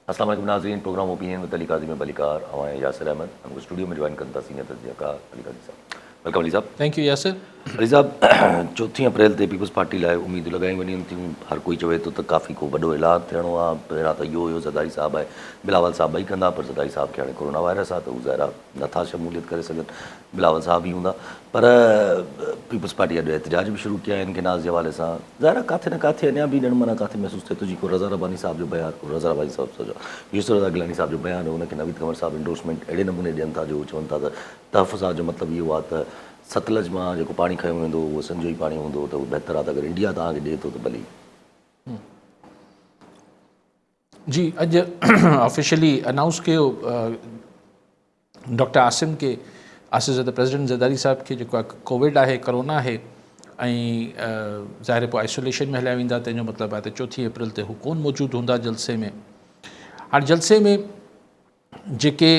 अस्सलाम वालेकुम नाज़रीन, प्रोग्राम ओपिनियन में अली काज़ी में बलिकार हमारे यासिर अहमद हमको स्टूडियो में ज्वाइन करता सीनियर तजज़ियाकार Ali Qazi Sahab. Welcome Ali Sahab. Thank you Yasir. Ali Sahab 4 April ते पीपल्स पार्टी लाइ उम्मीदूं लॻाई वञनि थियूं। हर कोई चवे थो त काफ़ी को वॾो ऐलान थियणो आहे। पहिरियां त इहो हुयो ज़रदारी साहब आहे, बिलावल साहब ॿई कंदा, पर ज़रदारी साहब खे हाणे कोरोना वायरस आहे त हू ज़ाहिर आहे नथा शमूलियत करे सघनि। बिलावल साहब ई हूंदा, पर पीपल्स पार्टी अॼु एहतजाज बि शुरू कया आहिनि गिनास जे हवाले सां। ज़ाहिर आहे किथे न किथे अञा बि ॼण माना किथे महसूसु थिए थो जी को रज़ा रबानी साहब जो बयानु, को रज़ा रबानी साहब जो यूसुफ रज़ा गिलानी साहब जो बयानु, हुनखे नवीद कंवर साहब इंडोर्समेंट अहिड़े नमूने ॾियनि था जो चवनि था त तहफ़ुज़ात जो मतिलबु इहो आहे त सतलज मां जेको पाणी खयो वेंदो उहो संजो ई पाणी हूंदो त उहो बहितरु आहे। त अगरि इंडिया तव्हांखे ॾिए थो त भली जी अॼु ऑफिशियली अनाउंस कयो डॉक्टर आसिम के आसिफ प्रेसिडेंट ज़रदारी साहब खे जेको आहे कोविड आहे, कोरोना आहे ऐं ज़ाहिर पोइ आइसोलेशन में हलिया वेंदा। तंहिंजो मतिलबु आहे त 4 अप्रैल ते हू कोन मौजूदु हूंदा जलसे में। हाणे जलसे में जेके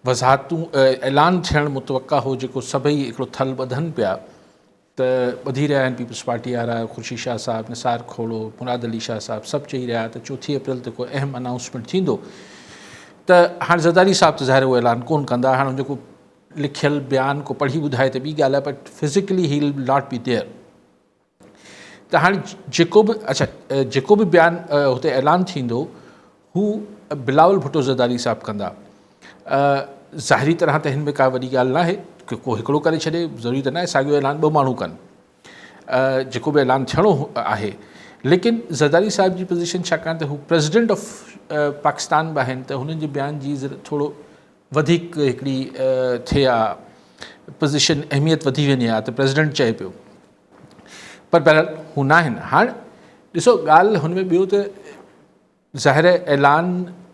वज़ाहतूं ऐलान थियणु मुतवक़ा हो, जेको सभई हिकिड़ो थल ॿधनि पिया त ॿधी रहिया आहिनि पीपल्स पार्टी वारा, ख़ुर्शीद शाह साहब, निसार खोड़ो, मुराद अली शाह साहब सभु चई रहिया त 4 अप्रैल ते कोई अहम अनाउंसमेंट थींदो। त हाणे ज़रदारी साहब त ज़ाहिर उहो ऐलान कोन कंदा। हाणे जेको लिखियलु बयानु को पढ़ी ॿुधाए त ॿी ॻाल्हि आहे, but physically he will not be there. त हाणे जेको बि बयानु हुते ऐलान थींदो हू बिलावल भुट्टो ज़रदारी साहब कंदा। ज़ाहिरी तरह त हिन में का वॾी ॻाल्हि न आहे की को हिकिड़ो करे छॾे, ज़रूरी त न आहे साॻियो ऐलान 2 माण्हू कनि। जेको बि ऐलान थियणो आहे, लेकिन ज़रदारी साहब जी पोज़ीशन छाकाणि त हू प्रेसिडेंट ऑफ पाकिस्तान बि आहिनि, त हुननि जे बयान जी थोरो वधीक हिकिड़ी थिए आहे पोज़ीशन, अहमियत वधी वञे आहे त प्रेसिडेंट चए पियो, पर बहरहाल हू न आहिनि। हाणे ॾिसो ॻाल्हि हुन में ॿियो त ज़ाहिर ऐलान,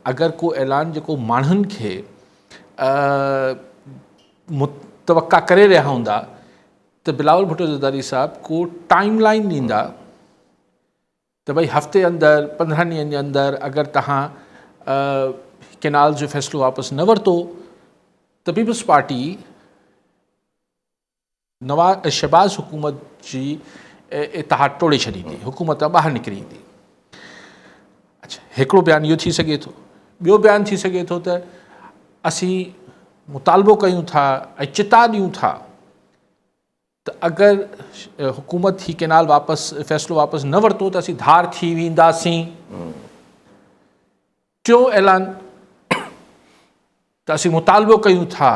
अगरि को ऐलान जेको माण्हुनि खे मुतवक़ा करे रहिया हूंदा त बिलावल भुट्टो ज़रदारी साहब को टाइम लाइन ॾींदा त भई हफ़्ते अंदरि 15 ॾींहंनि जे अंदरि अगरि तव्हां केनाल जो फ़ैसिलो वापसि न वरितो त पीपल्स पार्टी शहबाज़ हुकूमत जी इतिहाद टोड़े छॾींदी, हुकूमत ॿाहिरि निकिरी ईंदी। अच्छा, हिकिड़ो बयानु इहो थी सघे थो। ॿियो बयानु थी सघे थो त असीं मुतालबो कयूं था ऐं चिता ॾियूं था त अगरि हुकूमत ही केनाल वापसि फ़ैसिलो वापसि न वरितो त असीं धार थी वेंदासीं। टियों ऐलान त असीं मुतालबो कयूं था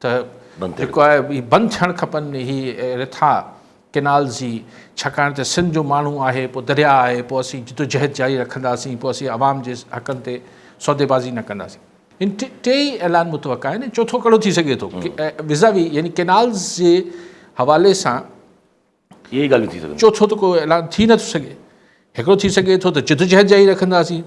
त जेको आहे बंदि थियणु खपनि ही रिथा केनाल जी, छाकाणि त सिंध जो माण्हू आहे, पोइ दरिया आहे, पोइ असीं जिदोजहद जारी रखंदासीं, पोइ असीं आवाम जे हक़नि ते सौदेबाज़ी न कंदासीं। इन टे ई ऐलान मुतवक़ा आहिनि। चौथो कहिड़ो थी सघे थो विज़ावी यानी केनाल्स जे हवाले सां इहे ॻाल्हियूं थी सघनि। चौथो त को ऐलान थी नथो सघे। हिकिड़ो थी सघे थो त जिदोजहद जारी रखंदासीं,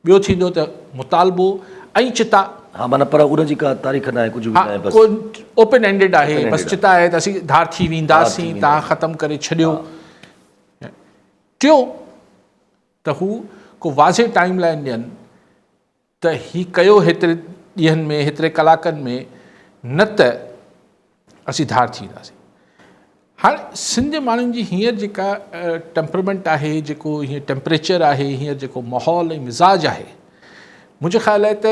ॿियो थींदो त मुतालबो ऐं चिता। हा, माना पर उनजी का तारीख़ न आहे, कुझु बि न आहे, बसि ओपन एंडेड आहे। बसि चिता आहे त असीं धार थी वेंदासीं, तव्हां ख़तमु करे छॾियो। टियों त हू को वाज़े टाइम लाइन ॾियनि त ही कयो हेतिरे ॾींहंनि में, हेतिरे कलाकनि में, न त असीं धार थी वेंदासीं। हाणे सिंध जे माण्हुनि जी हींअर जेका टेम्परामेंट आहे, जेको हीअं टेम्परेचर आहे, हींअर जेको माहौल ऐं मिज़ाज आहे, मुंहिंजे ख़्याल आहे त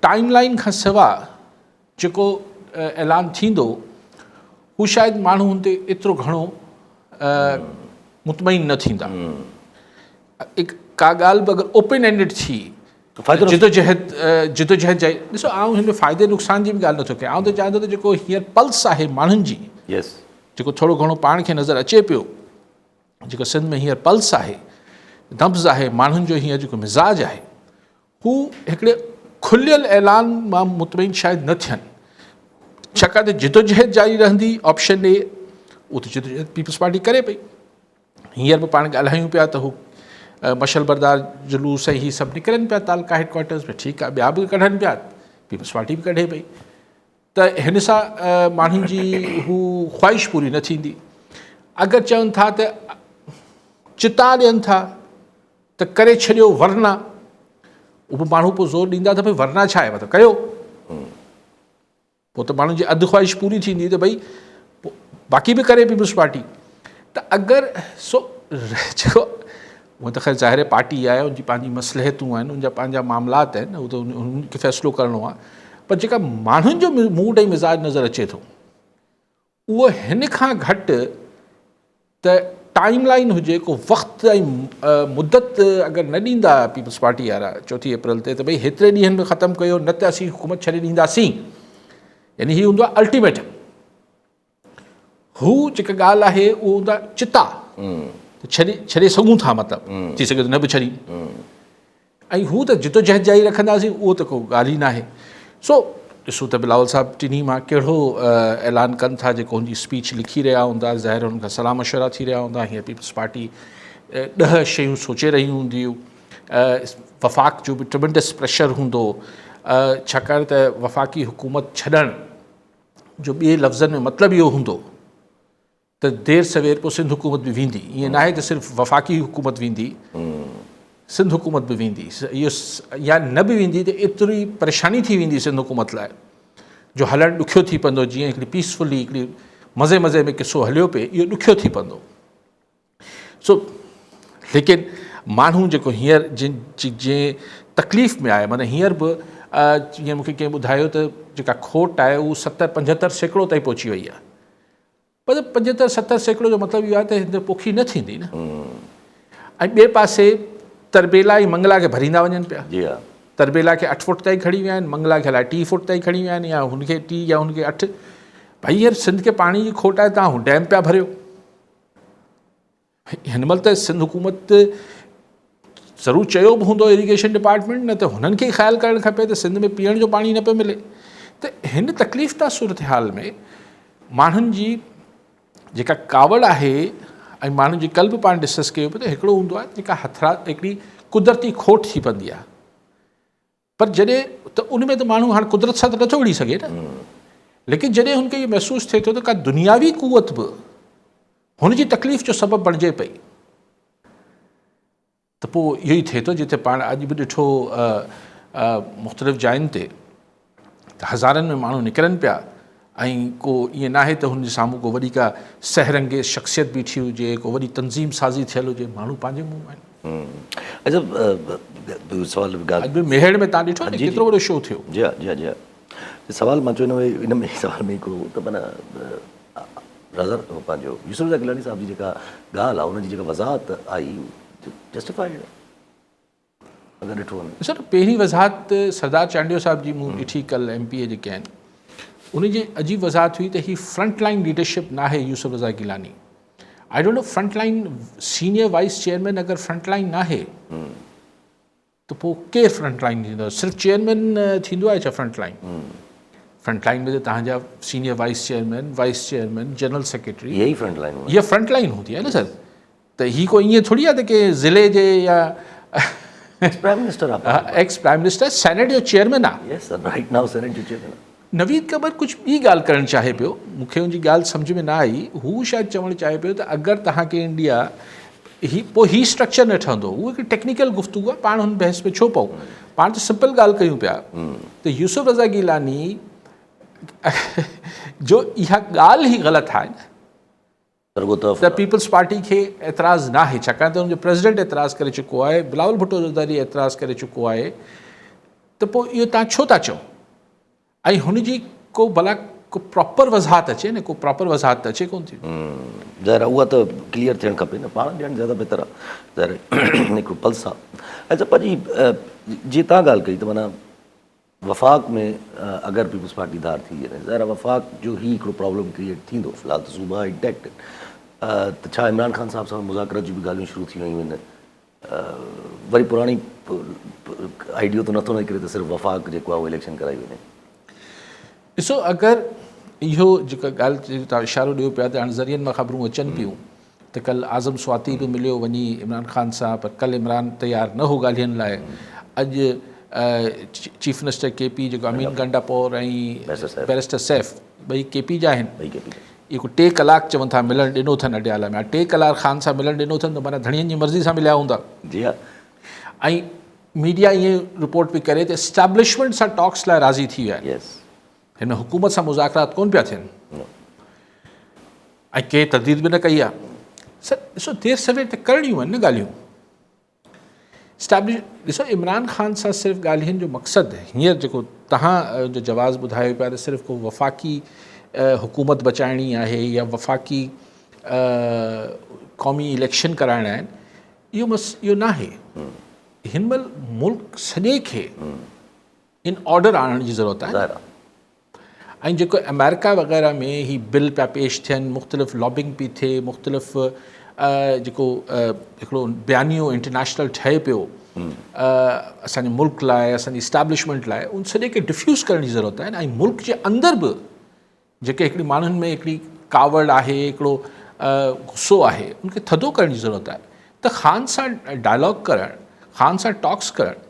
टाइम लाइन खां सवाइ जेको ऐलान थींदो हू शायदि माण्हू हुन ते एतिरो घणो मुतमइन न थींदा। का ॻाल्हि बि अगरि ओपन एंडेड थी जिदोजहद जारी, ॾिसो आउं हिन में फ़ाइदे नुक़सान जी बि ॻाल्हि नथो कयां। आउं त चाहियां थो त जेको हींअर पल्स आहे माण्हुनि जी, जेको थोरो घणो पाण खे नज़र अचे पियो, जेको सिंध में हींअर पल्स आहे, नब्ज़ आहे, माण्हुनि जो हींअर जेको मिज़ाज आहे, हू हिकिड़े खुलियल ऐलान मां मुतमइन शायदि न थियनि। छाकाणि त जिदोजहद जारी रहंदी ऑप्शन ए, उहो त जिदोजहद पीपल्स पार्टी करे पई। हींअर बि पाण ॻाल्हायूं पिया त हू मशल बरदार जुलूस ऐं ही सभु निकिरनि पिया तालका हेडक्वार्टर्स में, ठीकु आहे, ॿिया बि कढनि पिया, पीपल्स पार्टी बि कढे पई। त हिन सां माण्हुनि जी हू ख़्वाहिश पूरी न थींदी। अगरि चवनि था त चिता ॾियनि था त करे छॾियो वरना, उहो बि माण्हू पोइ ज़ोर ॾींदा त भई वरना छा आहे, मतिलबु कयो। पोइ त माण्हुनि जी अधु ख़्वाहिश पूरी थींदी त भई बाक़ी बि करे पीपल्स पार्टी। त अगरि जेको हूअं त ख़ैर ज़ाहिर पार्टी आहे, उनजी पंहिंजी मसलहतूं आहिनि, उनजा पंहिंजा मामलात आहिनि, उहो त उनखे फ़ैसिलो करिणो आहे। पर जेका माण्हुनि जो मूड ऐं मिज़ाज नज़र अचे थो उहो हिन खां घटि त टाइम लाइन हुजे, को वक़्तु ऐं मुदत अगरि न ॾींदा पीपल्स पार्टी वारा 4 अप्रैल ते, त भई हेतिरे ॾींहंनि में ख़तमु कयो, न त असीं हुकूमत छॾे ॾींदासीं, यानी हीअ हूंदो आहे अल्टीमेटम। हू जेका ॻाल्हि आहे उहो हूंदो आहे चिता, त छॾे सघूं था, मतिलबु थी सघे त न बि छॾी, ऐं हू त जिदोजहद जारी रखंदासीं, उहो त को ॻाल्हि ई न आहे। सो ॾिसो त बिलावल साहिबु टिनी मां कहिड़ो ऐलान कनि था, जेको हुनजी स्पीच लिखी रहिया हूंदा, ज़ाहिर हुननि खां सलाह मशवरा थी रहिया हूंदा। हीअं पीपल्स पार्टी 10 शयूं सोचे रही हूंदियूं, वफ़ाक़ जो बि ट्रिमेंडस प्रेशर हूंदो, छाकाणि त वफ़ाक़ी हुकूमत छॾण जो ॿिए लफ़्ज़नि में मतिलबु इहो हूंदो त देर सवेर पोइ सिंध हुकूमत बि वेंदी। ईअं न आहे त सिर्फ़ु वफ़ाक़ी हुकूमत वेंदी, सिंध हुकूमत बि वेंदी, इहो या न बि वेंदी त एतिरी परेशानी थी वेंदी सिंध हुकूमत लाइ, जो हलणु ॾुखियो थी पवंदो। जीअं हिकिड़ी पीसफुली, हिकिड़ी मज़े मज़े में किसो हलियो पिए, इहो ॾुखियो थी पवंदो। सो लेकिन माण्हू जेको हींअर जंहिं तकलीफ़ में आहे, माना हींअर बि जीअं मूंखे कंहिं ॿुधायो त जेका खोट आहे उहा 70-75% ताईं पहुची वई आहे। पर 75-70% जो मतिलबु इहो आहे त हिन पोखी न थींदी न। ऐं ॿिए पासे तरबेला ऐं मंगला खे भरींदा वञनि पिया। जी हा, तरबेला खे 8 फुट ताईं खणी विया आहिनि, मंगला खे 2 फुट ताईं खणी विया आहिनि, या हुनखे 3 या हुनखे 8। भाई यार, सिंध खे पाणी जी खोट आहे, तव्हां डैम पिया भरियो। हिन महिल त सिंध हुकूमत ज़रूरु चयो बि हूंदो इरीगेशन डिपार्टमेंट, न त हुननि खे ई ख़्यालु करणु खपे त सिंध में पीअण जो पाणी न पियो मिले। त हिन तकलीफ़ता सूरत हाल में माण्हुनि जी जेका कावड़ आहे, ऐं माण्हुनि जी कल्ह बि पाण डिस्कस कयो पियो त हिकिड़ो हूंदो आहे जेका हथरा, हिकिड़ी कुदरती खोट थी पवंदी आहे। पर जॾहिं त उन में त माण्हू हाणे कुदरत सां त नथो विड़ी सघे न, लेकिन जॾहिं हुनखे इहो महसूसु थिए थो त का दुनियावी कुवत बि हुनजी तकलीफ़ जो सबबु बणिजे पई, त पोइ इहो ई थिए थो। जिते पाण अॼु बि ॾिठो मुख़्तलिफ़ जायुनि ते त हज़ारनि में माण्हू निकिरनि पिया, ऐं को ईअं न आहे त हुनजे साम्हूं को वॾी का सहरंगेज़ शख़्सियत बीठी हुजे, को वॾी तंज़ीम साज़ी थियल हुजे, माण्हू पंहिंजे मुंहुं आहिनि। अच्छा, सवाल अॼु बि मेहड़ में तव्हां ॾिठो न केतिरो वॾो शो थियो। जी हा, जी हा, जी हा। सवाल मां चयो इन में सवाल में हिकिड़ो त माना रज़ा पंहिंजो यूसुफ रज़ा गिलानी साहिब जी जेका ॻाल्हि आहे, उनजी जेका वज़ाहत आई, जस्टिफाइड अगरि ॾिठो वञे। सर, पहिरीं वज़ाहत सरदार चांडियो साहिब जी मूं ॾिठी कल्ह MP जेके आहिनि, उनजी अजीब वज़ाहत हुई त हीअ फ्रंट लाइन लीडरशिप न आहे Yousuf Raza Gilani. I don't know, front line senior vice chairman अगरि फ्रंट लाइन न आहे त पोइ केरु फ्रंट लाइन थींदो? सिर्फ़ु चेयरमैन थींदो आहे छा फ्रंट लाइन? फ्रंट लाइन में त तव्हांजा senior vice chairman, general secretary, यही फ्रंट लाइन हीअ फ्रंट लाइन हूंदी आहे न सर। त हीअ को ईअं थोरी आहे त के ज़िले जे या प्राइम मिनिस्टर आहे, एक्स प्राइम मिनिस्टर सेनेट जो चेयरमैन आहे। यस सर, राइट नाउ सेनेट जो चेयरमैन आहे। नवीद कबर कुझु ॿी ॻाल्हि करणु चाहे पियो, मूंखे हुनजी ॻाल्हि सम्झ में न आई। हू शायदि चवणु चाहे पियो त अगरि तव्हांखे इंडिया पोइ हीउ स्ट्रक्चर न ठहंदो, उहो हिकु टेक्निकल गुफ़्तगू आहे, पाण हुन बहस में छो पऊं, पाण त सिंपल ॻाल्हि कयूं पिया त यूसुफ रज़ा गिलानी जो इहा ॻाल्हि ई ग़लति आहे त पीपल्स पार्टी खे एतिराज़ु न आहे, छाकाणि त हुनजो प्रेसिडेंट एतिराज़ु करे चुको आहे, बिलावल भुट्टो ज़रदारी एतिराज़ु करे चुको आहे, त पोइ इहो तव्हां छो था चओ? ऐं हुनजी को भला को प्रॉपर वज़ाहत अचे न, को प्रॉपर वज़ाहत त अचे कोन थी। ज़ाहिर उहा त क्लियर थियणु खपे न, पाण ॼण ज़्यादा बहितर आहे, ज़ाहिर हिकिड़ो पल्स आहे। अच्छा भाजी, जीअं तव्हां ॻाल्हि कई त माना वफ़ाक़ में अगरि पीपल्स पार्टी धार थी वञे, ज़ाहिर वफ़ाक़ जो ही हिकिड़ो प्रॉब्लम क्रिएट थींदो। फ़िलहाल त सूबा इंटेक्ट, त छा इमरान ख़ान साहिब सां मुज़ाकरत जी बि ॻाल्हियूं शुरू थी वयूं आहिनि? वरी पुराणी आइडियो त नथो निकिरे त सिर्फ़ु वफ़ाक़ जेको आहे उहो इलेक्शन कराई वञे? ॾिसो, अगरि इहो जेका ॻाल्हि तव्हां इशारो ॾियो पिया त हाणे ज़रियनि मां ख़बरूं अचनि पियूं त कल्ह आज़म स्वाती बि मिलियो वञी इमरान ख़ान सां, पर कल्ह इमरान तयारु न हो ॻाल्हियुनि लाइ। अॼु चीफ मिनिस्टर KP जेको अमीन गंडापोर ऐं बैरिस्टर सैफ, ॿई KP जा आहिनि, इहो 2 कलाक चवनि था मिलणु ॾिनो अथनि अडियाला में। 2 कलाक ख़ान सां मिलणु ॾिनो अथनि त माना धणियनि जी मर्ज़ी सां मिलिया हूंदा। जी हा। ऐं मीडिया ईअं रिपोर्ट पई करे त एस्टैब्लिशमेंट सां टॉक्स लाइ राज़ी थी विया आहिनि, हिन हुकूमत सां मुज़ाकरात कोन पिया थियनि, ऐं कंहिं तर्दीद बि न कई आहे। सर ॾिसो, देर सवेर त करणियूं आहिनि न ॻाल्हियूं। स्टैब्लिश ॾिसो इमरान ख़ान सां सिर्फ़ु ॻाल्हियुनि जो मक़सदु हींअर जेको तव्हां जो जवाबु ॿुधायो पिया त सिर्फ़ु को वफ़ाक़ी हुकूमत बचाइणी आहे या वफ़ाक़ी क़ौमी इलेक्शन कराइणा आहिनि, इहो न आहे। हिन महिल मुल्क सॼे खे इन ऑर्डर आणण जी ज़रूरत आहे। ऐं जेको अमेरिका वग़ैरह में ही बिल पिया पेश थियनि, मुख़्तलिफ़ लॉबिंग पई थिए, मुख़्तलिफ़ जेको हिकिड़ो बयानियो इंटरनेशनल ठहे पियो असांजे मुल्क लाइ, असांजी इस्टेब्लिशमेंट लाइ, उन सॼे खे डिफ्यूज़ करण जी ज़रूरत आहे। ऐं मुल्क जे अंदरि बि जेके हिकिड़ी माण्हुनि में हिकिड़ी कावड़ आहे, हिकिड़ो गुस्सो आहे, उनखे थधो करण जी ज़रूरत आहे। त ख़ान सां डायलॉग करणु, ख़ान सां टॉक्स करणु,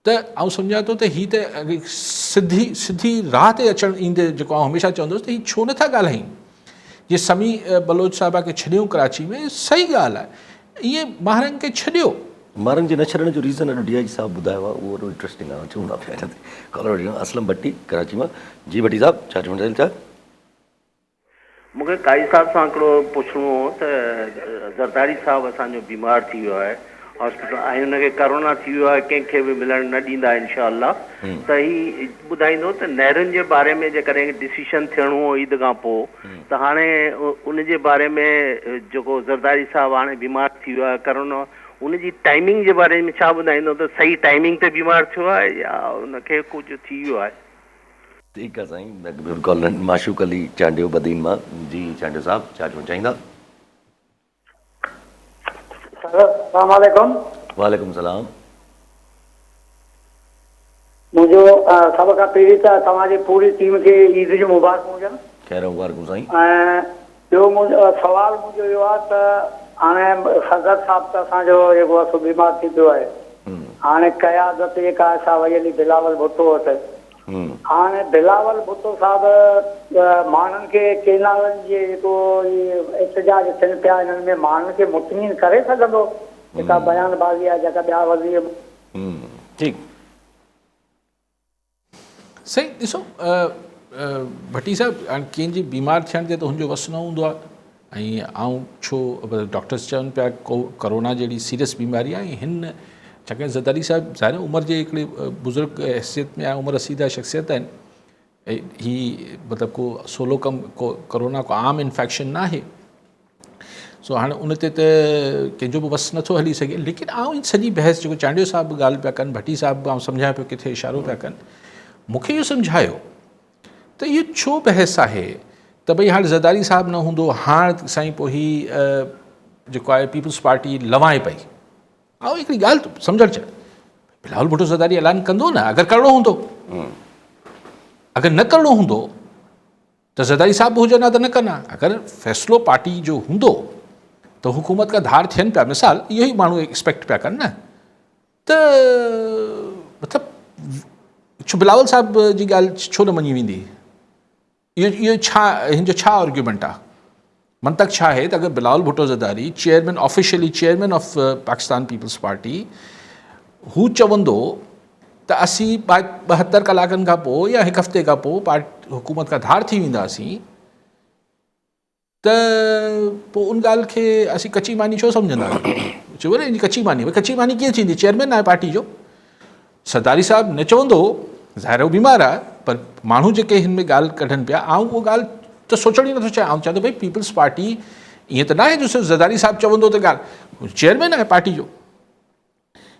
त आउं सम्झां थो त हीअ त सिधी राह ते अचणु ईंदे जेको आउं हमेशह चवंदुसि त हीअ छो नथा ॻाल्हायूं। जे समी बलोच साहिबा खे छॾियूं कराची में, सही ॻाल्हि आहे, इहे माहरंग खे छॾियो। मारंग जे न छॾण जो रीज़न अॼु DIG साहब ॿुधायो आहे, उहो ॾाढो इंट्रस्टिंग आहे। चवंदा पिया हिन ते कॉलर वठी असलम भट्टी कराची मां। जी भट्टी साहब, छा चवणु चाहिनि था? मूंखे काई साहब सां हिकिड़ो पुछिणो हो त ज़रदारी साहब असांजो बीमार थी वियो आहे हॉस्पिटल, ऐं हुनखे करोना थी वियो आहे, कंहिंखे बि मिलणु न ॾींदा इंशाअल्लाह। त ही ॿुधाईंदो त नेहरुनि जे बारे में जेकॾहिं डिसीशन थियणो हो ईद खां पोइ, त हाणे उनजे बारे में जेको ज़रदारी साहब हाणे बीमार थी वियो आहे करोना, उनजी टाइमिंग जे बारे में छा ॿुधाईंदो त सही टाइमिंग ते बीमार थियो आहे या उनखे कुझु थी वियो आहे? ठीकु आहे साईं। कॉल माशूक अली चांडियो बदीन मां। जी चांडियो साहब, छा चवणु चाहींदा? अस्सलाम वालेकुम। वालेकुम सलाम। मुंहिंजो सभ खां पहिरीं त तव्हांजी पूरी टीम खे ईद जूं मुबारक हुजनि। ख़ैर मुबारक साईं। ऐं ॿियो मुंहिंजो सवाल मुंहिंजो इहो आहे त हाणे सदर साहब त असांजो जेको आहे सो बीमार थी पियो आहे, हाणे क़यादत जेका आहे सा वई हली बिलावल भुट्टो वटि। हाणे बिलावल भुट्टो साहिबु माण्हुनि खे केनालनि जे जेको एहतजाज थियनि पिया, हिननि में माण्हुनि खे मुतमिन करे सघंदो? जेका बयानबाज़ी आहे, जेका ॿिया वज़ीर ठीकु सही। ॾिसो भट्टी साहिबु, हाणे कंहिंजी बीमार थियण ते त हुनजो वस न हूंदो आहे। ऐं आउं छो डॉक्टर्स चवनि पिया करोना जहिड़ी सीरियस बीमारी आहे, ऐं हिन छाकाणि ज़रदारी साहिबु ज़ाहिर उमिरि जे हिकिड़े बुज़ुर्ग हैसियत में आहे, उमिरि रसीदा शख़्सियत आहिनि। ही मतिलबु को सोलो करोना को आम इन्फेक्शन न आहे। सो हाणे उन ते त कंहिंजो बि वस नथो हली सघे। लेकिन आउं सॼी बहस जेको चांडियो साहिबु ॻाल्हि पिया कनि, भट्टी साहिबु आउं सम्झां पियो किथे इशारो पिया कनि, मूंखे इहो सम्झायो त इहो छो बहस आहे त भई हाणे ज़रदारी साहिबु न हूंदो, हाणे साईं पोइ हीअ जेको आहे पीपल्स पार्टी लवाए पई। ऐं हिकिड़ी ॻाल्हि सम्झणु चाहे, बिलावल भुट्टो ज़रदारी ऐलान कंदो न, अगरि करिणो हूंदो। अगरि न करिणो हूंदो त ज़रदारी साहिबु हुजनि हा त न कनि हा। अगरि फ़ैसिलो पार्टी जो हूंदो त हुकूमत का धार थियनि पिया, मिसाल इहो ई माण्हू एक्सपेक्ट पिया कनि न, त मतिलबु छो बिलावल साहिब जी ॻाल्हि छो न मञी वेंदी? इहो छा, हिन जो छा आर्ग्यूमेंट आहे? मंतक छा आहे त अगरि Bilawal Bhutto Zardari chairman, officially chairman of Pakistan peoples party, हू चवंदो त असीं 72 कलाकनि खां पोइ या हिकु हफ़्ते खां पोइ हुकूमत खां धार थी वेंदासीं, त पोइ उन ॻाल्हि खे असीं कची मानी छो सम्झंदासीं? चयो न कची मानी, भई कची मानी कीअं थींदी? चेयरमैन आहे पार्टी जो। ज़रदारी साहिबु न चवंदो, ज़ाहिर उहो बीमार आहे, पर माण्हू जेके हिन में ॻाल्हि कढनि पिया, आउं उहो ॻाल्हि त सोचण ई नथो चाहियां। आउं चाहियां थो भई पीपल्स पार्टी ईअं त न आहे जो सिर्फ़ु ज़रदारी साहिबु चवंदो त ॻाल्हि, चेयरमैन आहे पार्टी जो।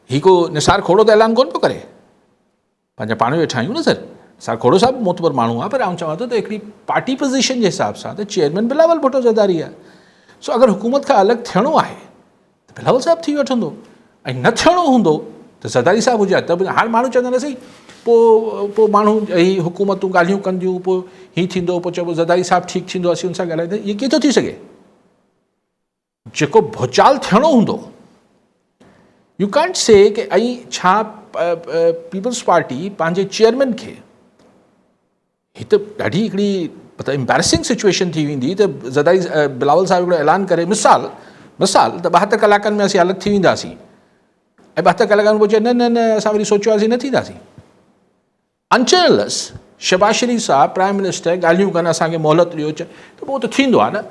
हीअ को निसार खोड़ो त ऐलान कोन पियो करे, पंहिंजा पाण वेठा आहियूं न सर। निसार खोड़ो साहिबु मोतबर माण्हू आहे, पर आउं चवां थो त हिकिड़ी पार्टी पोज़ीशन जे हिसाब सां त चेयरमैन बिलावल भुट्टो ज़रदारी आहे। सो अगरि हुकूमत खां अलॻि थियणो आहे त बिलावल साहिबु थी वठंदो, ऐं न थियणो हूंदो त ज़रदारी साहिबु हुजे। त हाणे माण्हू चवंदा न सही, पोइ माण्हू ही हुकूमतूं ॻाल्हियूं कंदियूं, पोइ हीअं थींदो, पोइ चइबो ज़रदारी साहिबु ठीकु थींदो, असीं हुन सां ॻाल्हाईंदा। इहो कीअं थो थी सघे? जेको भुचाल थियणो हूंदो, यू कांट से कि ऐं छा पीपल्स पार्टी पंहिंजे चेयरमैन खे, हीअ त ॾाढी हिकिड़ी मतिलबु एम्बेरसिंग सिचुएशन थी वेंदी त ज़रदारी बिलावल साहिबु हिकिड़ो ऐलान करे, मिसाल त 72 कलाकनि में असीं अलॻि थी वेंदासीं, ऐं 72 कलाकनि पोइ चए न न न असां वरी सोचियोसीं न थींदासीं। अनटिल शहबाज शरीफ़ साहब प्राइम मिनिस्टर ॻाल्हियूं कनि, असांखे मोहलत ॾियो, त पोइ त थींदो आहे न।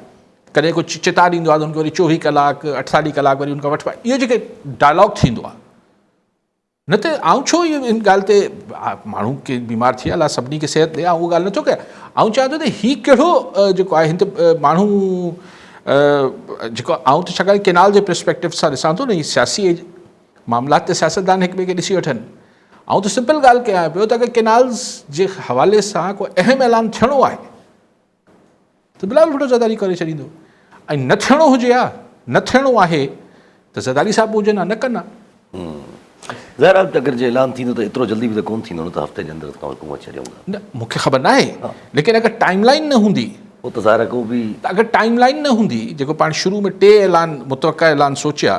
कॾहिं कुझु चिता ॾींदो आहे त हुनखे वरी 24 कलाक 48 कलाक वरी हुनखां वठिबा। इहो जेके डायलॉग थींदो आहे, न त आउं छो इहो इन ॻाल्हि ते माण्हू के बीमार थी विया सभिनी खे सिहत ॾे उहा ॻाल्हि नथो कयां आउं चाहियां थो त हीउ कहिड़ो जेको आहे हिन ते माण्हू जेको आउं त छाकाणि केनाल जे पर्सपेक्टिव सां ॾिसां थो न हीअ सियासी मामलात ते सियासतदान हिक ॿिए खे ॾिसी वठनि आउं त सिंपल ॻाल्हि कयां पियो त अगरि केनाल्स जे हवाले सां को अहम ऐलान थियणो आहे त बिलावल भुट्टो ज़रदारी करे छॾींदो ऐं न थियणो हुजे हा न थियणो आहे त ज़रदारी साहिबु हुजनि हा न कनि ज़ाहिर आहे अगरि जे ऐलान थींदो त एतिरो जल्दी बि त कोन्ह थींदो न त हफ़्ते जे अंदरि हुकूमत छॾियूं था न मूंखे ख़बर न आहे लेकिन अगरि टाइम लाइन न हूंदी पोइ त ज़ाहिर आहे को बि त अगरि टाइम लाइन न हूंदी जेको पाण शुरू में 2 ऐलान मुतवक़ा ऐलान सोचिया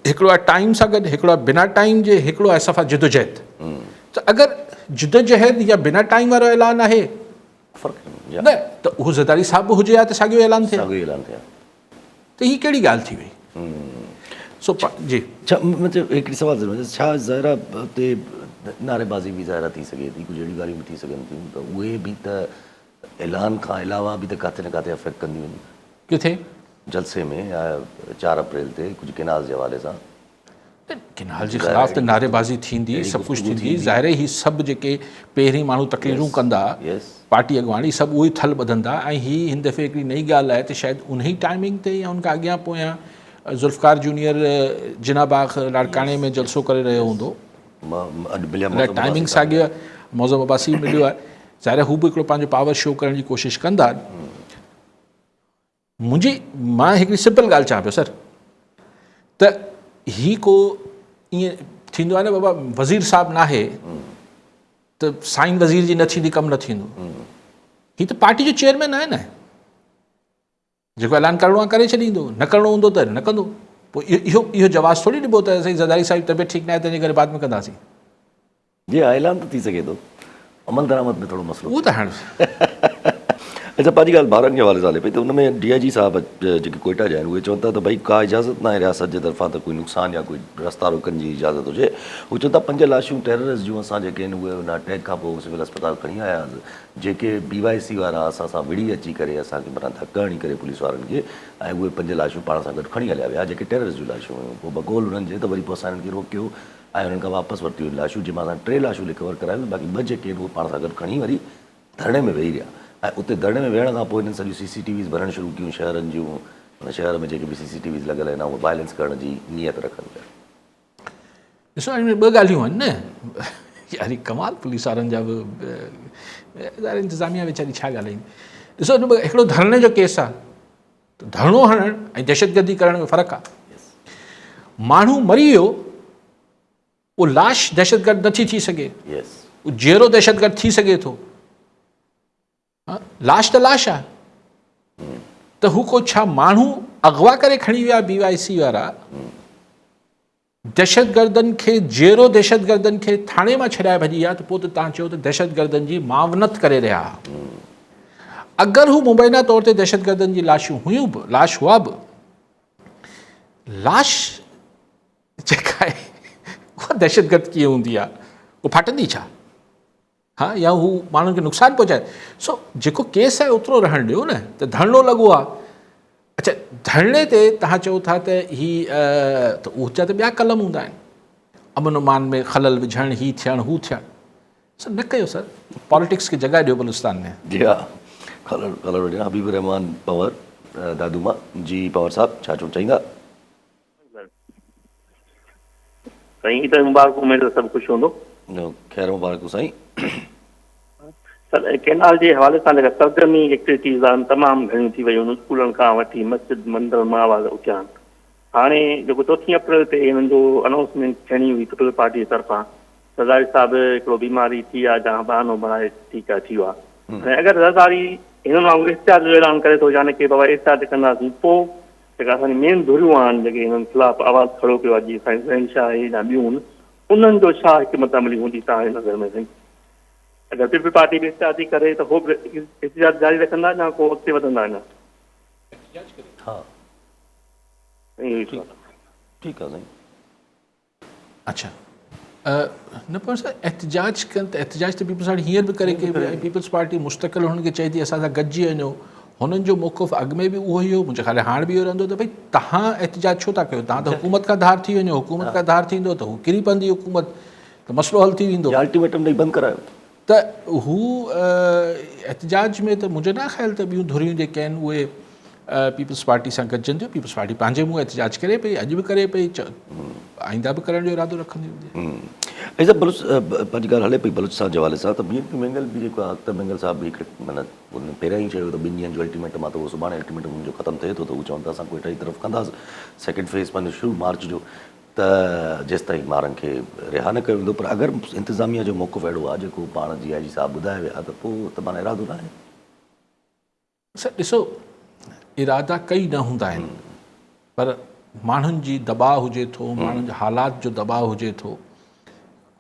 हिकिड़ो आहे टाइम सां गॾु हिकिड़ो आहे बिना टाइम जे हिकिड़ो आहे सफ़ा जिदोजहद त अगरि जिदोजहद या बिना टाइम वारो ऐलान आहे फ़र्क़ु न त उहो ज़रदारी साहिबु हुजे हा त साॻियो ऐलान थिए साॻियो ऐलान थिया त हीअ कहिड़ी ॻाल्हि थी वई सो जी छा मतिलबु हिकिड़ी सवाल ज़रूरु छा ज़ाहिर आहे हुते नारेबाज़ी बि ज़ाहिर थी सघे थी कुझु अहिड़ियूं ॻाल्हियूं बि थी सघनि थियूं त उहे बि त ऐलान खां अलावा बि त किथे न किथे अफेक्ट कंदियूं आहिनि किथे जलसे में या 4 अप्रैल ते कुझु केनाल जे हवाले सां केनाल जे ख़िलाफ़ त नारेबाज़ी थींदी सभु कुझु थींदी ज़ाहिर ई सभु जेके पहिरीं माण्हू तकरीरूं कंदा पार्टी अॻुवाणी सभु उहे थल ॿधंदा ऐं हीअ हिन दफ़े हिकिड़ी नई ॻाल्हि आहे त शायदि उन ई टाइमिंग ते या उनखां अॻियां पोयां ज़ुल्फ़कार जूनियर जिनाबाग लाड़काणे में जलसो करे रहियो हूंदो टाइमिंग साॻियो आहे मौज़म अब्बासी मिलियो आहे ज़ाहिर हू बि हिकिड़ो पंहिंजो पावर शो करण जी कोशिशि कंदा मां हिकिड़ी सिंपल ॻाल्हि चवां पियो सर त ही को ईअं थींदो आहे न बाबा वज़ीर साहिबु न आहे त साइन वज़ीर जी न थींदी कमु न थींदो हीअ त पार्टी जो चेयरमैन आहे न जेको ऐलान करिणो आहे करे छॾींदो न करिणो हूंदो त न कंदो पोइ इहो जवाबु थोरी ॾिबो त असांजी ज़रदारी साहिब तबियत ठीकु न आहे तंहिंजे करे बाद में कंदासीं जी हा ऐलान त थी सघे थो अमल दरामद में थोरो मसइलो उहो त हाणे अच्छा पंहिंजी ॻाल्हि ॿारनि जे हवाले सां हले पई त उनमें DIG साहिब जेके कोयटा जा आहिनि उहे चवनि था त भई का इजाज़त न आहे रियासत जे तरफ़ां त कोई नुक़सानु या कोई रस्ता रोकनि जी इजाज़त हुजे उहे चवनि था 5 लाशूं टेररिस्ट जूं असां जेके आहिनि उहे उन अटैक खां पोइ सिविल अस्पताल खणी आयासीं जेके BYC वारा असां सां विड़ी अची करे असांखे माना धक हणी करे पुलिस वारनि खे ऐं उहे 5 लाशूं पाण सां गॾु खणी हलिया विया जेके टेररिस्ट जूं लाशूं हुयूं पोइ बगोल उन्हनि जे त वरी पोइ असां हिननि खे रोकियो ऐं उन्हनि खां वापसि वरितियूं लाशूं जंहिंमां असां 3 लाशूं रिकवर करायूं बाक़ी 2 जेके आहिनि उहे पाण सां गॾु खणी वरी धरणे में वेही रहिया ऐं उते धरणे में वेहण खां पोइ हिननि सॼियूं CCTVs भरणु शुरू कयूं शहरनि जूं हुन शहर में जेके बि CCTVs लॻल आहिनि उहे वायलेंस करण जी नियत रखनि पिया ॾिसो हिन में 2 ॻाल्हियूं आहिनि न यानी कमाल पुलिस वारनि जा बि इंतिज़ामिया वीचारी छा ॻाल्हाईंदी ॾिसो हिन में हिकिड़ो धरणे जो केस आहे त धरणो हणणु ऐं दहशतगर्दी करण में फ़र्क़ु आहे माण्हू मरी वियो उहो लाश दहशतगर्द नथी थी सघे उहो जहिड़ो दहशतगर्द थी सघे थो लाश त लाश आहे त हू को छा माण्हू अगवा करे खणी विया BYC वारा दहशतगर्दनि खे जहिड़ो दहशतगर्दनि खे थाणे मां छॾाए भॼी विया त पोइ त तव्हां चयो त दहशतगर्दनि जी मावनत करे रहिया अगरि हू मुबैना तौर ते दहशतगर्दनि जी लाशूं हुयूं बि लाश हुआ बि लाश जेका आहे उहा दहशतगर्द कीअं हूंदी आहे उहा फाटंदी छा हाँ या हू माण्हुनि खे नुक़सानु पहुचाए सो जेको केस आहे ओतिरो रहणु ॾियो न त धरणो लॻो आहे अच्छा धरणे ते तव्हां चओ था त त उहा त ॿिया कलम हूंदा आहिनि अमन अमान में ख़लल विझणु ही थियणु हू थियणु सर न कयो सर पॉलिटिक्स खे जॻह ॾियो बलुस्तान में जी हा ख़लल विझणु हबीब रहमान पवर दादूमा जी पवर साहिबु छा चओ चाहींदा साईं ईद मुबारक उमेद सभु कुझु हूंदो ख़ैर मुबारक साईं सर केनाल जे हवाले सां जेका सरगर्मी एक्टिविटीज़ आहिनि तमामु घणियूं थी वियूं आहिनि स्कूलनि खां वठी मस्जिद मंदर महावाज़ उथिया आहिनि हाणे जेको 4 अप्रैल ते हिननि जो अनाउंसमेंट थियणी हुई पीपल पार्टी जे तरफ़ां ज़रदारी साहिबु हिकिड़ो बीमारी थी आहे जहाँ बहानो बणाए ठीकु आहे थी वियो आहे ऐं अगरि ज़रदारी हिननि वांगुरु इश्तिहाद जो ऐलान करे थो यानी की बाबा इश्तिहाद कंदासीं पोइ जेका असांजी मेन धुरियूं आहिनि जेके हिननि ख़िलाफ़ु आवाज़ु खड़ो कयो आहे जीअं साईं ज़हनशाह आहे या ॿियूं आहिनि उन्हनि जो छा हिकमत अमली हूंदी तव्हांजे नज़र में साईं अगरि पीपल पार्टी बि इश्तिहादी करे त हो बि इश्तिहाद जारी रखंदा या को अॻिते वधंदा आहिनि हा ठीकु आहे साईं अच्छा न पर सर एहतजाज कनि त एहतजाज त पीपल्स पार्टी हींअर बि करे की पीपल्स पार्टी मुस्तक़िल हुननि खे चए थी असां सां गॾिजी वञो हुननि जो मौक़िफ़ अॻु में बि उहो ई हो, मुंहिंजे ख़्याल हाणे बि इहो रहंदो त भई तव्हां एहतिजाज छो था कयो, तव्हां त हुकूमत खां धार थी वञो, हुकूमत खां धार थींदो त हू किरी पवंदी हुकूमत, त मसइलो हल थी वेंदो। अल्टीमेटम ॾेई बंदि करायो। त हू एहतिजाज में त मुंहिंजो न ख़्याल त ॿियूं धुरियूं जेके आहिनि उहे पीपल्स पार्टी सां गॾिजंदियूं। पीपल्स पार्टी पंहिंजे मुंहुं एहतिजाज करे पई, अॼु बि करे पई, आईंदा बि करण जो इरादो रखंदी हूंदी। ऐसा बलूच पंहिंजी ॻाल्हि हले पई बलूचिस्तान जे हवाले सां त BNP मैंगल बि जेको आहे अख्तर मैंगल साहब बि हिकु माना उन पहिरियों ई चयो त 2 ॾींहंनि जो अल्टीमेटम आहे त उहो सुभाणे अल्टीमेटम जो ख़तमु थिए थो त हू चवनि था असां कोई तरफ़ कंदासीं सेकेंड फेज़ पंहिंजो शुरू मार्च जो, त जेसि ताईं ॿारनि खे रिहा न कयो वेंदो। पर अगरि इंतिज़ामिया जो मौक़िफ़ अहिड़ो आहे जेको पाण IG साहब ॿुधाए विया त पोइ त माना इरादो न आहे। ॾिसो, इरादा कई न हूंदा आहिनि, पर माण्हुनि जी दबाव हुजे थो, माण्हुनि जे हालात जो दबाव हुजे थो।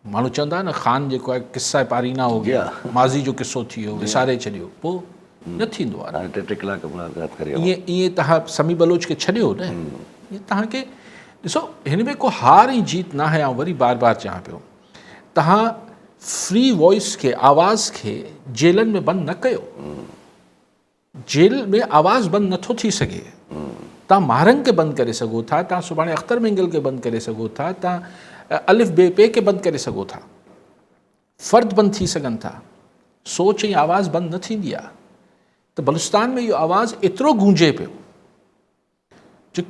माण्हू चवंदा न ख़ान जेको आहे किस्सा पारीना हो गया, माज़ी जो किस्सो थी वियो, विसारे छॾियो, पोइ न थींदो आहे। हाणे 2-3 कलाक मुलाक़ात करे ईअं तव्हां समी बलोच खे छॾियो न, ईअं तव्हांखे ॾिसो हिन में को हार ऐं जीत न आहे। ऐं वरी बार बार चवां पियो, तव्हां फ्री वॉइस खे, आवाज़ खे जेलनि में बंदि न कयो। जेल में आवाज़ बंदि नथो थी सघे। तव्हां मारंग खे बंदि करे सघो था, तव्हां सुभाणे अख्तर मैंगल खे बंदि करे सघो था, तव्हां अलिफ बे पे खे बंदि करे सघो था, फ़र्द बंदि थी सघनि था, सोच ऐं आवाज़ बंदि न थींदी आहे। त बलूचिस्तान में इहो आवाज़ एतिरो गूंजे पियो जो